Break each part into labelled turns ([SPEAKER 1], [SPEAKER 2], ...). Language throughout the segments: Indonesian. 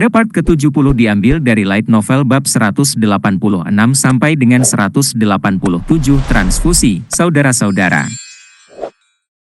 [SPEAKER 1] Pada part ke-70 diambil dari light novel bab 186 sampai dengan 187 transfusi, saudara-saudara.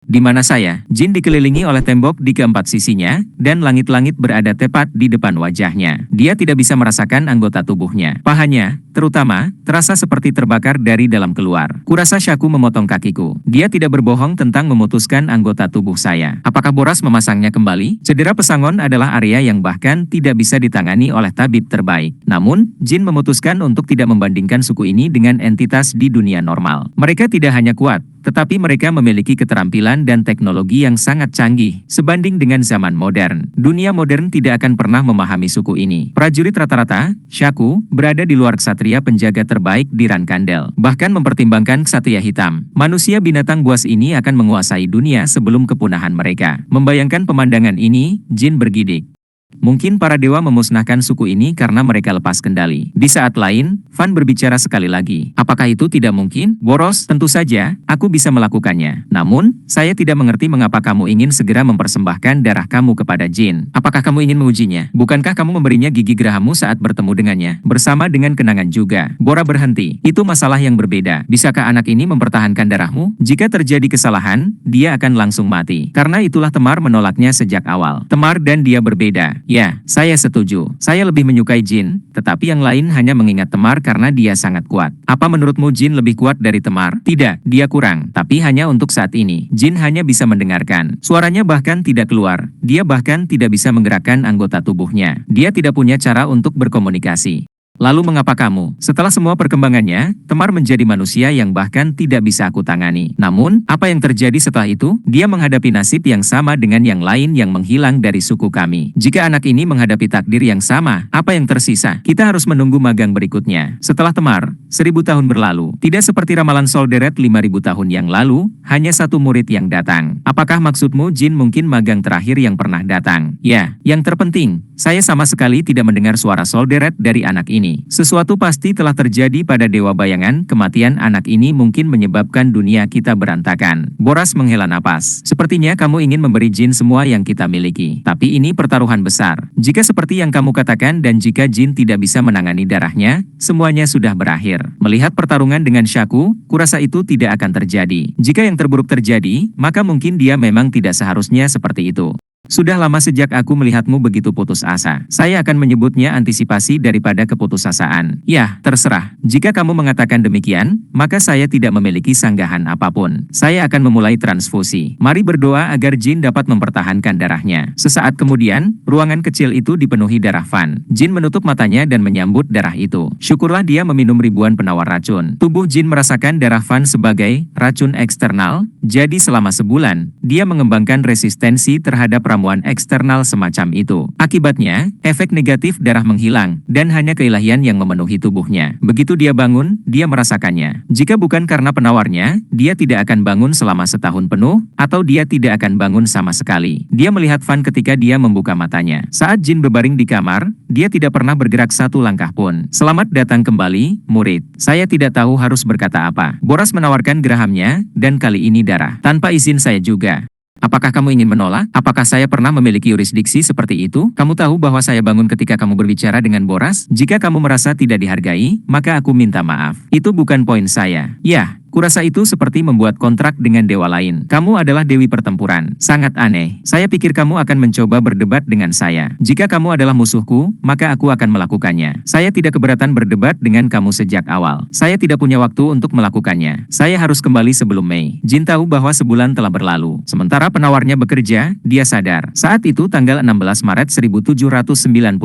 [SPEAKER 1] Di mana saya, Jin dikelilingi oleh tembok di keempat sisinya, dan langit-langit berada tepat di depan wajahnya. Dia tidak bisa merasakan anggota tubuhnya. Pahanya, terutama, terasa seperti terbakar dari dalam keluar. Kurasa Shaku memotong kakiku. Dia tidak berbohong tentang memutuskan anggota tubuh saya. Apakah Boras memasangnya kembali? Cedera pesangon adalah area yang bahkan tidak bisa ditangani oleh tabib terbaik. Namun, Jin memutuskan untuk tidak membandingkan suku ini dengan entitas di dunia normal. Mereka tidak hanya kuat, tetapi mereka memiliki keterampilan dan teknologi yang sangat canggih. Sebanding dengan zaman modern, dunia modern tidak akan pernah memahami suku ini. Prajurit rata-rata, Shaku, berada di luar ksatria penjaga terbaik di Rankandel. Bahkan mempertimbangkan ksatria hitam, manusia binatang buas ini akan menguasai dunia sebelum kepunahan mereka. Membayangkan pemandangan ini, Jin bergidik. Mungkin para dewa memusnahkan suku ini karena mereka lepas kendali. Di saat lain, Fan berbicara sekali lagi. Apakah itu tidak mungkin? Boros, tentu saja, aku bisa melakukannya. Namun, saya tidak mengerti mengapa kamu ingin segera mempersembahkan darah kamu kepada Jin. Apakah kamu ingin mengujinya? Bukankah kamu memberinya gigi gerahamu saat bertemu dengannya? Bersama dengan kenangan juga. Bora berhenti. Itu masalah yang berbeda. Bisakah anak ini mempertahankan darahmu? Jika terjadi kesalahan, dia akan langsung mati. Karena itulah Temar menolaknya sejak awal. Temar dan dia berbeda. Ya, saya setuju. Saya lebih menyukai Jin, tetapi yang lain hanya mengingat Temar karena dia sangat kuat. Apa menurutmu Jin lebih kuat dari Temar? Tidak, dia kurang. Tapi hanya untuk saat ini. Jin hanya bisa mendengarkan. Suaranya bahkan tidak keluar. Dia bahkan tidak bisa menggerakkan anggota tubuhnya. Dia tidak punya cara untuk berkomunikasi. Lalu mengapa kamu? Setelah semua perkembangannya, Temar menjadi manusia yang bahkan tidak bisa aku tangani. Namun, apa yang terjadi setelah itu? Dia menghadapi nasib yang sama dengan yang lain yang menghilang dari suku kami. Jika anak ini menghadapi takdir yang sama, apa yang tersisa? Kita harus menunggu magang berikutnya. Setelah Temar, 1000 tahun berlalu. Tidak seperti ramalan Solderet 5000 tahun yang lalu, hanya satu murid yang datang. Apakah maksudmu Jin mungkin magang terakhir yang pernah datang? Ya, yang terpenting, saya sama sekali tidak mendengar suara Solderet dari anak ini. Sesuatu pasti telah terjadi pada Dewa Bayangan. Kematian anak ini mungkin menyebabkan dunia kita berantakan. Boras menghela napas. Sepertinya kamu ingin memberi Jin semua yang kita miliki. Tapi ini pertaruhan besar. Jika seperti yang kamu katakan dan jika Jin tidak bisa menangani darahnya, semuanya sudah berakhir. Melihat pertarungan dengan Shaku, kurasa itu tidak akan terjadi. Jika yang terburuk terjadi, maka mungkin dia memang tidak seharusnya seperti itu. Sudah lama sejak aku melihatmu begitu putus asa. Saya akan menyebutnya antisipasi daripada keputusasaan. Ya, terserah. Jika kamu mengatakan demikian, maka saya tidak memiliki sanggahan apapun. Saya akan memulai transfusi. Mari berdoa agar Jin dapat mempertahankan darahnya. Sesaat kemudian, ruangan kecil itu dipenuhi darah Fan. Jin menutup matanya dan menyambut darah itu. Syukurlah dia meminum ribuan penawar racun. Tubuh Jin merasakan darah Fan sebagai racun eksternal, jadi selama sebulan, dia mengembangkan resistensi terhadap ramuan eksternal semacam itu. Akibatnya, efek negatif darah menghilang, dan hanya keilahian yang memenuhi tubuhnya. Begitu dia bangun, dia merasakannya. Jika bukan karena penawarnya, dia tidak akan bangun selama setahun penuh, atau dia tidak akan bangun sama sekali. Dia melihat Fan ketika dia membuka matanya. Saat Jin berbaring di kamar, dia tidak pernah bergerak satu langkah pun. Selamat datang kembali, murid. Saya tidak tahu harus berkata apa. Boras menawarkan gerahamnya, dan kali ini darah. Tanpa izin saya juga. Apakah kamu ingin menolak? Apakah saya pernah memiliki yurisdiksi seperti itu? Kamu tahu bahwa saya bangun ketika kamu berbicara dengan Boras? Jika kamu merasa tidak dihargai, maka aku minta maaf. Itu bukan poin saya. Ya. Kurasa itu seperti membuat kontrak dengan dewa lain. Kamu adalah dewi pertempuran. Sangat aneh. Saya pikir kamu akan mencoba berdebat dengan saya. Jika kamu adalah musuhku, maka aku akan melakukannya. Saya tidak keberatan berdebat dengan kamu sejak awal. Saya tidak punya waktu untuk melakukannya. Saya harus kembali sebelum Mei. Jin tahu bahwa sebulan telah berlalu. Sementara penawarnya bekerja, dia sadar. Saat itu tanggal 16 Maret 1797.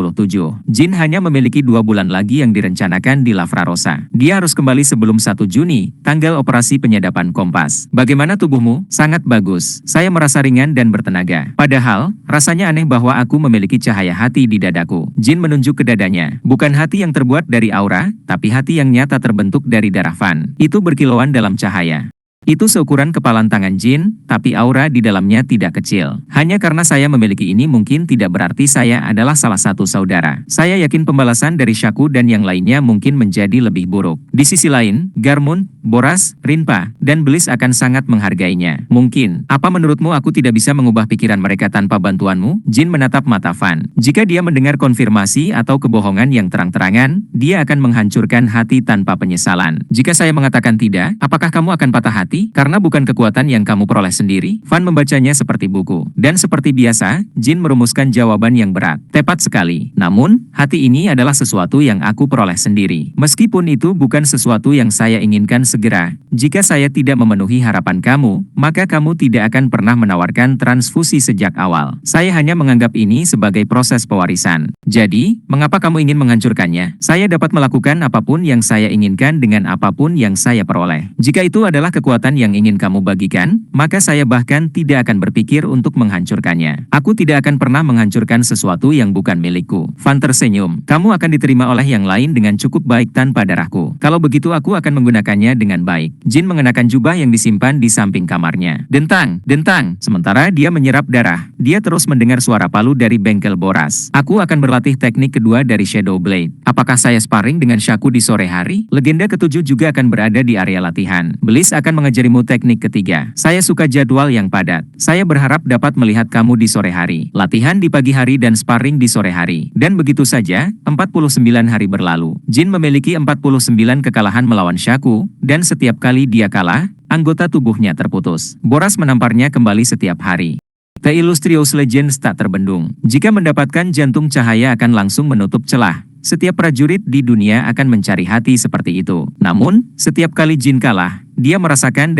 [SPEAKER 1] Jin hanya memiliki 2 bulan lagi yang direncanakan di Lavrarosa. Dia harus kembali sebelum 1 Juni, tanggal operasi penyadapan kompas. Bagaimana tubuhmu? Sangat bagus. Saya merasa ringan dan bertenaga. Padahal, rasanya aneh bahwa aku memiliki cahaya hati di dadaku. Jin menunjuk ke dadanya. Bukan hati yang terbuat dari aura, tapi hati yang nyata terbentuk dari darah Fan. Itu berkilauan dalam cahaya. Itu seukuran kepalan tangan Jin, tapi aura di dalamnya tidak kecil. Hanya karena saya memiliki ini mungkin tidak berarti saya adalah salah satu saudara. Saya yakin pembalasan dari Shaku dan yang lainnya mungkin menjadi lebih buruk. Di sisi lain, Garmund, Boras, Rinpa, dan Bliss akan sangat menghargainya. Mungkin, apa menurutmu aku tidak bisa mengubah pikiran mereka tanpa bantuanmu? Jin menatap mata Fan. Jika dia mendengar konfirmasi atau kebohongan yang terang-terangan, dia akan menghancurkan hati tanpa penyesalan. Jika saya mengatakan tidak, apakah kamu akan patah hati? Karena bukan kekuatan yang kamu peroleh sendiri. Fan membacanya seperti buku. Dan seperti biasa, Jin merumuskan jawaban yang berat. Tepat sekali. Namun, hati ini adalah sesuatu yang aku peroleh sendiri. Meskipun itu bukan sesuatu yang saya inginkan segera. Jika saya tidak memenuhi harapan kamu, maka kamu tidak akan pernah menawarkan transfusi sejak awal. Saya hanya menganggap ini sebagai proses pewarisan. Jadi, mengapa kamu ingin menghancurkannya? Saya dapat melakukan apapun yang saya inginkan dengan apapun yang saya peroleh. Jika itu adalah kekuatan yang ingin kamu bagikan, maka saya bahkan tidak akan berpikir untuk menghancurkannya. Aku tidak akan pernah menghancurkan sesuatu yang bukan milikku. Fan tersenyum. Kamu akan diterima oleh yang lain dengan cukup baik tanpa darahku. Kalau begitu aku akan menggunakannya dengan baik. Jin mengenakan jubah yang disimpan di samping kamarnya. Dentang, dentang. Sementara dia menyerap darah, dia terus mendengar suara palu dari bengkel Boras. Aku akan berlatih teknik kedua dari Shadow Blade. Apakah saya sparring dengan Shaku di sore hari? Legenda ketujuh juga akan berada di area latihan. Bliss akan mengajarimu teknik ketiga. Saya suka jadwal yang padat. Saya berharap dapat melihat kamu di sore hari. Latihan di pagi hari dan sparring di sore hari. Dan begitu saja, 49 hari berlalu. Jin memiliki 49 kekalahan melawan Shaku, dan setiap kali dia kalah, anggota tubuhnya terputus. Boras menamparnya kembali setiap hari. The Illustrious Legends tak terbendung. Jika mendapatkan jantung cahaya akan langsung menutup celah. Setiap prajurit di dunia akan mencari hati seperti itu. Namun, setiap kali Jin kalah, dia merasakan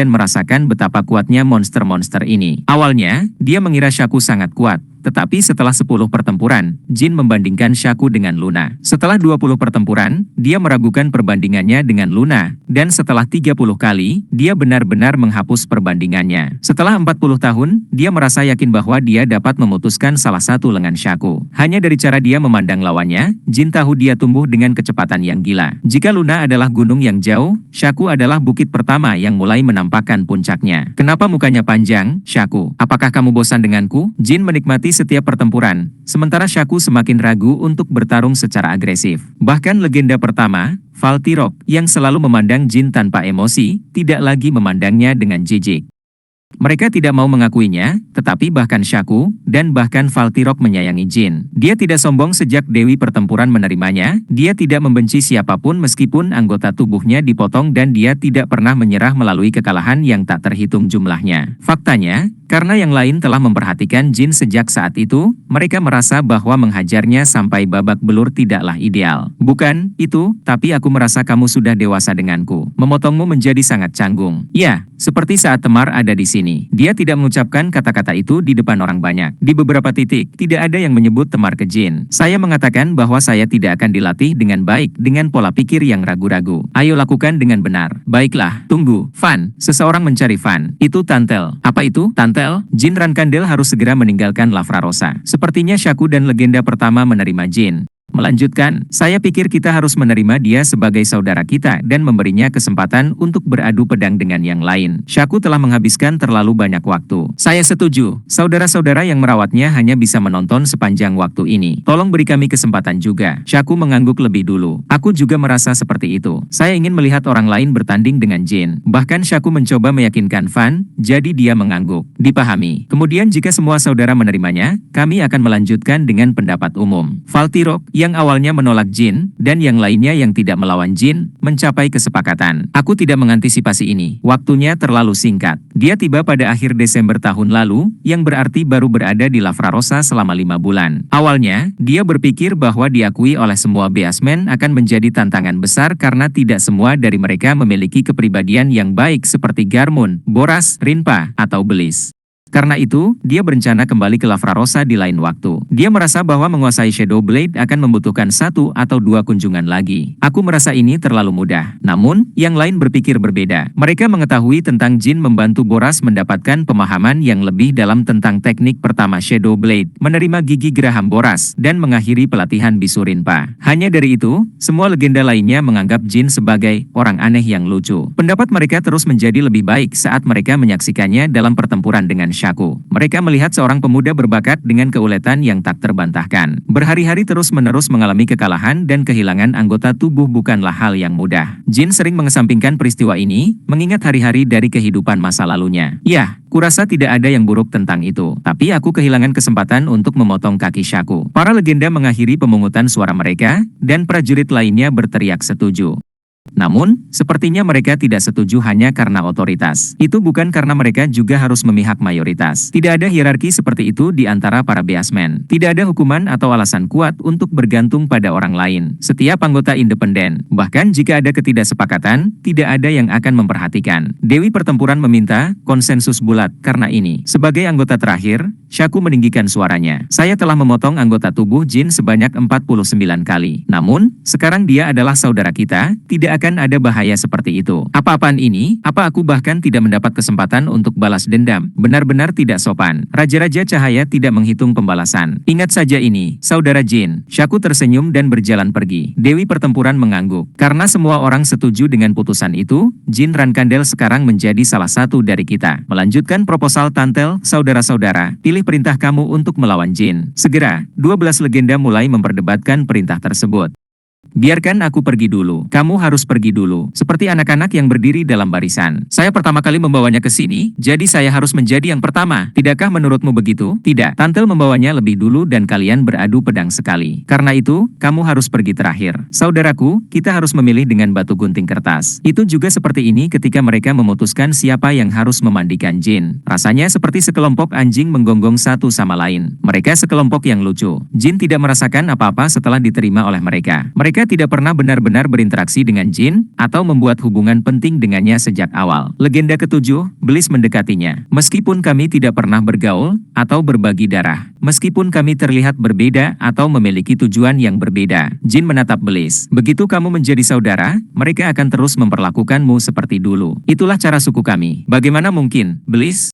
[SPEAKER 1] betapa kuatnya monster-monster ini. Awalnya, dia mengira Shaku sangat kuat. Tetapi setelah 10 pertempuran, Jin membandingkan Shaku dengan Luna. Setelah 20 pertempuran, dia meragukan perbandingannya dengan Luna. Dan setelah 30 kali, dia benar-benar menghapus perbandingannya. Setelah 40 tahun, dia merasa yakin bahwa dia dapat memutuskan salah satu lengan Shaku. Hanya dari cara dia memandang lawannya, Jin tahu dia tumbuh dengan kecepatan yang gila. Jika Luna adalah gunung yang jauh, Shaku adalah bukit pertama yang mulai menampakkan puncaknya. Kenapa mukanya panjang, Shaku? Apakah kamu bosan denganku? Jin menikmati setiap pertempuran, sementara Shaku semakin ragu untuk bertarung secara agresif. Bahkan legenda pertama, Valtirok, yang selalu memandang Jin tanpa emosi, tidak lagi memandangnya dengan jijik. Mereka tidak mau mengakuinya, tetapi bahkan Shaku, dan bahkan Valtirok menyayangi Jin. Dia tidak sombong sejak Dewi Pertempuran menerimanya, dia tidak membenci siapapun meskipun anggota tubuhnya dipotong dan dia tidak pernah menyerah melalui kekalahan yang tak terhitung jumlahnya. Faktanya, karena yang lain telah memperhatikan Jin sejak saat itu, mereka merasa bahwa menghajarnya sampai babak belur tidaklah ideal. Bukan itu, tapi aku merasa kamu sudah dewasa denganku. Memotongmu menjadi sangat canggung. Ya, seperti saat Temar ada di sini. Dia tidak mengucapkan kata-kata itu di depan orang banyak. Di beberapa titik, tidak ada yang menyebut Temar ke Jin. Saya mengatakan bahwa saya tidak akan dilatih dengan baik dengan pola pikir yang ragu-ragu. Ayo lakukan dengan benar. Baiklah, tunggu. Fan, seseorang mencari Fan. Itu Tantel. Apa itu, Tantel? Jin Rankandel harus segera meninggalkan Lavrarosa. Sepertinya Shaku dan legenda pertama menerima Jin. Melanjutkan, saya pikir kita harus menerima dia sebagai saudara kita dan memberinya kesempatan untuk beradu pedang dengan yang lain. Shaku telah menghabiskan terlalu banyak waktu. Saya setuju, saudara-saudara yang merawatnya hanya bisa menonton sepanjang waktu ini. Tolong beri kami kesempatan juga. Shaku mengangguk lebih dulu. Aku juga merasa seperti itu. Saya ingin melihat orang lain bertanding dengan Jin. Bahkan Shaku mencoba meyakinkan Fan, jadi dia mengangguk. Dipahami. Kemudian jika semua saudara menerimanya, kami akan melanjutkan dengan pendapat umum. Valtirok, yang awalnya menolak Jin, dan yang lainnya yang tidak melawan Jin, mencapai kesepakatan. Aku tidak mengantisipasi ini. Waktunya terlalu singkat. Dia tiba pada akhir Desember tahun lalu, yang berarti baru berada di Lavrarosa selama 5 bulan. Awalnya, dia berpikir bahwa diakui oleh semua Beastmen akan menjadi tantangan besar karena tidak semua dari mereka memiliki kepribadian yang baik seperti Garmund, Boras, Rinpa, atau Bliss. Karena itu, dia berencana kembali ke Lavrarosa di lain waktu. Dia merasa bahwa menguasai Shadow Blade akan membutuhkan 1 atau 2 kunjungan lagi. Aku merasa ini terlalu mudah. Namun, yang lain berpikir berbeda. Mereka mengetahui tentang Jin membantu Boras mendapatkan pemahaman yang lebih dalam tentang teknik pertama Shadow Blade, menerima gigi geraham Boras, dan mengakhiri pelatihan Bisu Rinpa. Hanya dari itu, semua legenda lainnya menganggap Jin sebagai orang aneh yang lucu. Pendapat mereka terus menjadi lebih baik saat mereka menyaksikannya dalam pertempuran dengan Shaku. Mereka melihat seorang pemuda berbakat dengan keuletan yang tak terbantahkan. Berhari-hari terus-menerus mengalami kekalahan dan kehilangan anggota tubuh bukanlah hal yang mudah. Jin sering mengesampingkan peristiwa ini, mengingat hari-hari dari kehidupan masa lalunya. Ya, kurasa tidak ada yang buruk tentang itu. Tapi aku kehilangan kesempatan untuk memotong kaki Shaku. Para legenda mengakhiri pemungutan suara mereka, dan prajurit lainnya berteriak setuju. Namun, sepertinya mereka tidak setuju hanya karena otoritas. Itu bukan karena mereka juga harus memihak mayoritas. Tidak ada hierarki seperti itu di antara para beasmen. Tidak ada hukuman atau alasan kuat untuk bergantung pada orang lain. Setiap anggota independen. Bahkan jika ada ketidaksepakatan, tidak ada yang akan memperhatikan. Dewi Pertempuran meminta konsensus bulat karena ini. Sebagai anggota terakhir, Shaku meninggikan suaranya. Saya telah memotong anggota tubuh Jin sebanyak 49 kali. Namun, sekarang dia adalah saudara kita, tidak akan ada bahaya seperti itu. Apa-apaan ini? Apa aku bahkan tidak mendapat kesempatan untuk balas dendam? Benar-benar tidak sopan. Raja-Raja Cahaya tidak menghitung pembalasan. Ingat saja ini, saudara Jin. Shaku tersenyum dan berjalan pergi. Dewi Pertempuran mengangguk. Karena semua orang setuju dengan putusan itu, Jin Rankandel sekarang menjadi salah satu dari kita. Melanjutkan proposal Tantel, saudara-saudara, pilih perintah kamu untuk melawan Jin. Segera, 12 legenda mulai memperdebatkan perintah tersebut. Biarkan aku pergi dulu. Kamu harus pergi dulu. Seperti anak-anak yang berdiri dalam barisan. Saya pertama kali membawanya ke sini, jadi saya harus menjadi yang pertama. Tidakkah menurutmu begitu? Tidak. Tantel membawanya lebih dulu dan kalian beradu pedang sekali. Karena itu, kamu harus pergi terakhir. Saudaraku, kita harus memilih dengan batu gunting kertas. Itu juga seperti ini ketika mereka memutuskan siapa yang harus memandikan Jin. Rasanya seperti sekelompok anjing menggonggong satu sama lain. Mereka sekelompok yang lucu. Jin tidak merasakan apa-apa setelah diterima oleh mereka. Mereka tidak pernah benar-benar berinteraksi dengan Jin, atau membuat hubungan penting dengannya sejak awal. Legenda ketujuh, Bliss mendekatinya. Meskipun kami tidak pernah bergaul, atau berbagi darah. Meskipun kami terlihat berbeda, atau memiliki tujuan yang berbeda. Jin menatap Bliss. Begitu kamu menjadi saudara, mereka akan terus memperlakukanmu seperti dulu. Itulah cara suku kami. Bagaimana mungkin, Bliss?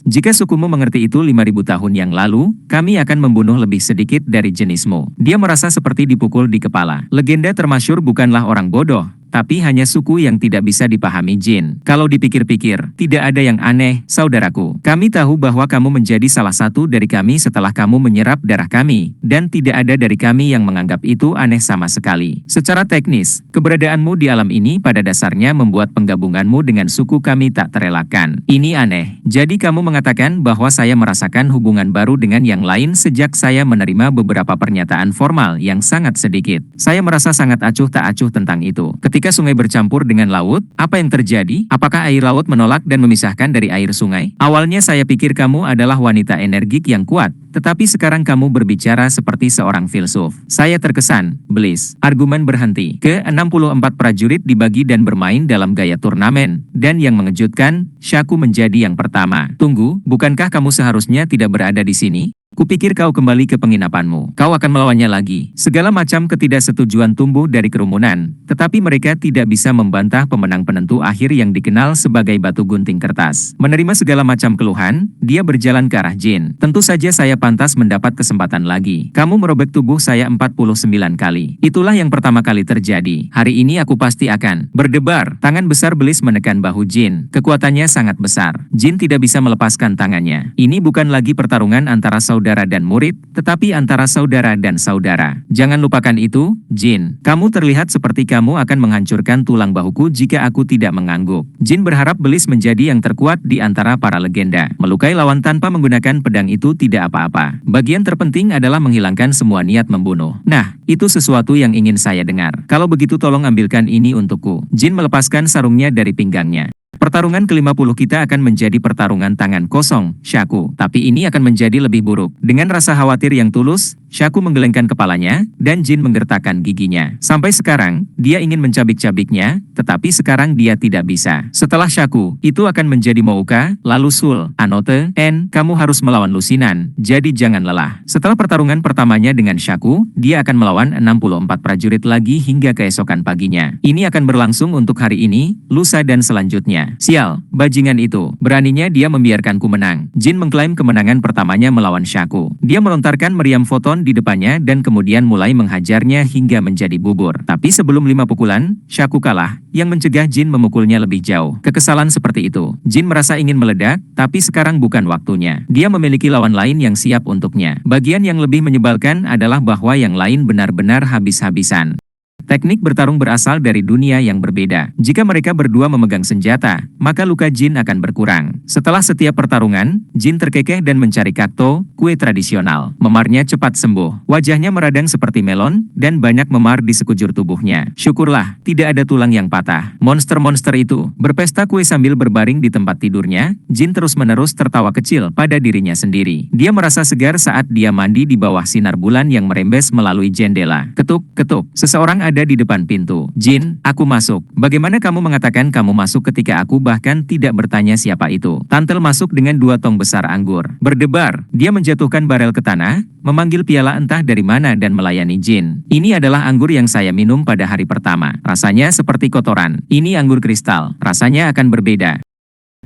[SPEAKER 1] Jika sukumu mengerti itu 5000 tahun yang lalu, kami akan membunuh lebih sedikit dari jenismu. Dia merasa seperti dipukul di kepala. Legenda termasyhur bukanlah orang bodoh, tapi hanya suku yang tidak bisa dipahami Jin. Kalau dipikir-pikir, tidak ada yang aneh, saudaraku. Kami tahu bahwa kamu menjadi salah satu dari kami setelah kamu menyerap darah kami, dan tidak ada dari kami yang menganggap itu aneh sama sekali. Secara teknis, keberadaanmu di alam ini pada dasarnya membuat penggabunganmu dengan suku kami tak terelakkan. Ini aneh. Jadi kamu mengatakan bahwa saya merasakan hubungan baru dengan yang lain sejak saya menerima beberapa pernyataan formal yang sangat sedikit. Saya merasa sangat acuh tak acuh tentang itu. Ketika sungai bercampur dengan laut, apa yang terjadi? Apakah air laut menolak dan memisahkan dari air sungai? Awalnya saya pikir kamu adalah wanita energik yang kuat, tetapi sekarang kamu berbicara seperti seorang filsuf. Saya terkesan, Bliss. Argumen berhenti. Ke-64 prajurit dibagi dan bermain dalam gaya turnamen, dan yang mengejutkan, Shaku menjadi yang pertama. Tunggu, bukankah kamu seharusnya tidak berada di sini? Kupikir kau kembali ke penginapanmu. Kau akan melawannya lagi. Segala macam ketidaksetujuan tumbuh dari kerumunan, tetapi mereka tidak bisa membantah pemenang penentu akhir yang dikenal sebagai batu gunting kertas. Menerima segala macam keluhan, dia berjalan ke arah Jin. Tentu saja saya pantas mendapat kesempatan lagi. Kamu merobek tubuh saya 49 kali. Itulah yang pertama kali terjadi. Hari ini aku pasti akan berdebar. Tangan besar Bliss menekan bahu Jin. Kekuatannya sangat besar. Jin tidak bisa melepaskan tangannya. Ini bukan lagi pertarungan antara saudara dan murid, tetapi antara saudara dan saudara. Jangan lupakan itu, Jin. Kamu terlihat seperti kamu akan menghancurkan tulang bahuku jika aku tidak mengangguk. Jin berharap Bliss menjadi yang terkuat di antara para legenda. Melukai lawan tanpa menggunakan pedang itu tidak apa-apa. Bagian terpenting adalah menghilangkan semua niat membunuh. Nah, itu sesuatu yang ingin saya dengar. Kalau begitu tolong ambilkan ini untukku. Jin melepaskan sarungnya dari pinggangnya. Pertarungan ke-50 kita akan menjadi pertarungan tangan kosong, Shaku. Tapi ini akan menjadi lebih buruk. Dengan rasa khawatir yang tulus, Shaku menggelengkan kepalanya, dan Jin menggertakkan giginya. Sampai sekarang, dia ingin mencabik-cabiknya, tetapi sekarang dia tidak bisa. Setelah Shaku, itu akan menjadi Mouka, lalu Sul, Anote, kamu harus melawan Lusinan, jadi jangan lelah. Setelah pertarungan pertamanya dengan Shaku, dia akan melawan 64 prajurit lagi hingga keesokan paginya. Ini akan berlangsung untuk hari ini, lusa dan selanjutnya. Sial, bajingan itu. Beraninya dia membiarkanku menang. Jin mengklaim kemenangan pertamanya melawan Shaku. Dia melontarkan meriam foton di depannya dan kemudian mulai menghajarnya hingga menjadi bubur. Tapi sebelum 5 pukulan, Shaku kalah, yang mencegah Jin memukulnya lebih jauh. Kekesalan seperti itu. Jin merasa ingin meledak, tapi sekarang bukan waktunya. Dia memiliki lawan lain yang siap untuknya. Bagian yang lebih menyebalkan adalah bahwa yang lain benar-benar habis-habisan. Teknik bertarung berasal dari dunia yang berbeda. Jika mereka berdua memegang senjata, maka luka Jin akan berkurang. Setelah setiap pertarungan, Jin terkekeh dan mencari kakto, kue tradisional. Memarnya cepat sembuh. Wajahnya meradang seperti melon, dan banyak memar di sekujur tubuhnya. Syukurlah, tidak ada tulang yang patah. Monster-monster itu berpesta kue sambil berbaring di tempat tidurnya. Jin terus-menerus tertawa kecil pada dirinya sendiri. Dia merasa segar saat dia mandi di bawah sinar bulan yang merembes melalui jendela. Ketuk, ketuk. Seseorang ada di depan pintu. Jin, aku masuk. Bagaimana kamu mengatakan kamu masuk ketika aku bahkan tidak bertanya siapa itu? Tantel masuk dengan 2 tong besar anggur. Berdebar, dia menjatuhkan barel ke tanah, memanggil piala entah dari mana dan melayani Jin. Ini adalah anggur yang saya minum pada hari pertama. Rasanya seperti kotoran. Ini anggur kristal. Rasanya akan berbeda.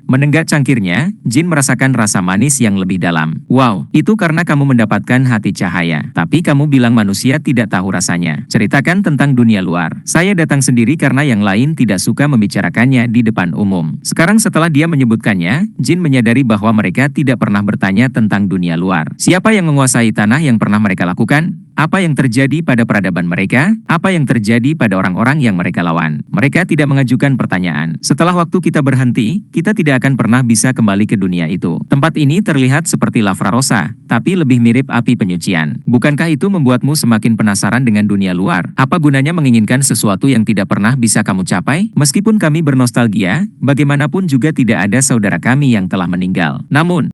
[SPEAKER 1] Menenggak cangkirnya, Jin merasakan rasa manis yang lebih dalam. Wow, itu karena kamu mendapatkan hati cahaya. Tapi kamu bilang manusia tidak tahu rasanya. Ceritakan tentang dunia luar. Saya datang sendiri karena yang lain tidak suka membicarakannya di depan umum. Sekarang setelah dia menyebutkannya, Jin menyadari bahwa mereka tidak pernah bertanya tentang dunia luar. Siapa yang menguasai tanah yang pernah mereka lakukan? Apa yang terjadi pada peradaban mereka? Apa yang terjadi pada orang-orang yang mereka lawan? Mereka tidak mengajukan pertanyaan. Setelah waktu kita berhenti, kita tidak akan pernah bisa kembali ke dunia itu. Tempat ini terlihat seperti Lavra Rosa, tapi lebih mirip api penyucian. Bukankah itu membuatmu semakin penasaran dengan dunia luar? Apa gunanya menginginkan sesuatu yang tidak pernah bisa kamu capai? Meskipun kami bernostalgia, bagaimanapun juga tidak ada saudara kami yang telah meninggal. Namun,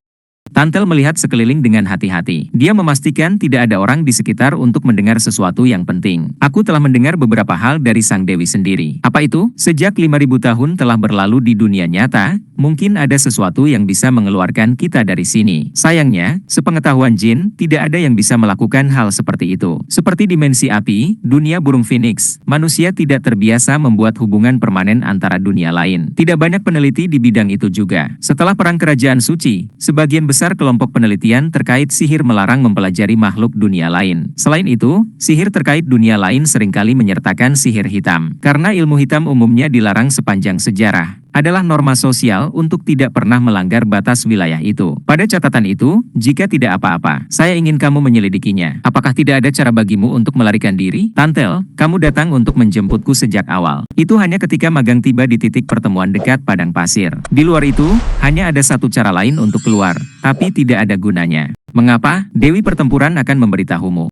[SPEAKER 1] Tantel melihat sekeliling dengan hati-hati. Dia memastikan tidak ada orang di sekitar untuk mendengar sesuatu yang penting. Aku telah mendengar beberapa hal dari Sang Dewi sendiri. Apa itu? Sejak 5.000 tahun telah berlalu di dunia nyata, mungkin ada sesuatu yang bisa mengeluarkan kita dari sini. Sayangnya, sepengetahuan Jin, tidak ada yang bisa melakukan hal seperti itu. Seperti dimensi api, dunia burung phoenix, manusia tidak terbiasa membuat hubungan permanen antara dunia lain. Tidak banyak peneliti di bidang itu juga. Setelah Perang Kerajaan Suci, sebagian besar kelompok penelitian terkait sihir melarang mempelajari makhluk dunia lain. Selain itu, sihir terkait dunia lain seringkali menyertakan sihir hitam. Karena ilmu hitam umumnya dilarang sepanjang sejarah, adalah norma sosial untuk tidak pernah melanggar batas wilayah itu. Pada catatan itu, jika tidak apa-apa, saya ingin kamu menyelidikinya. Apakah tidak ada cara bagimu untuk melarikan diri? Tantel, kamu datang untuk menjemputku sejak awal. Itu hanya ketika magang tiba di titik pertemuan dekat padang pasir. Di luar itu, hanya ada satu cara lain untuk keluar, tapi tidak ada gunanya. Mengapa? Dewi Pertempuran akan memberitahumu.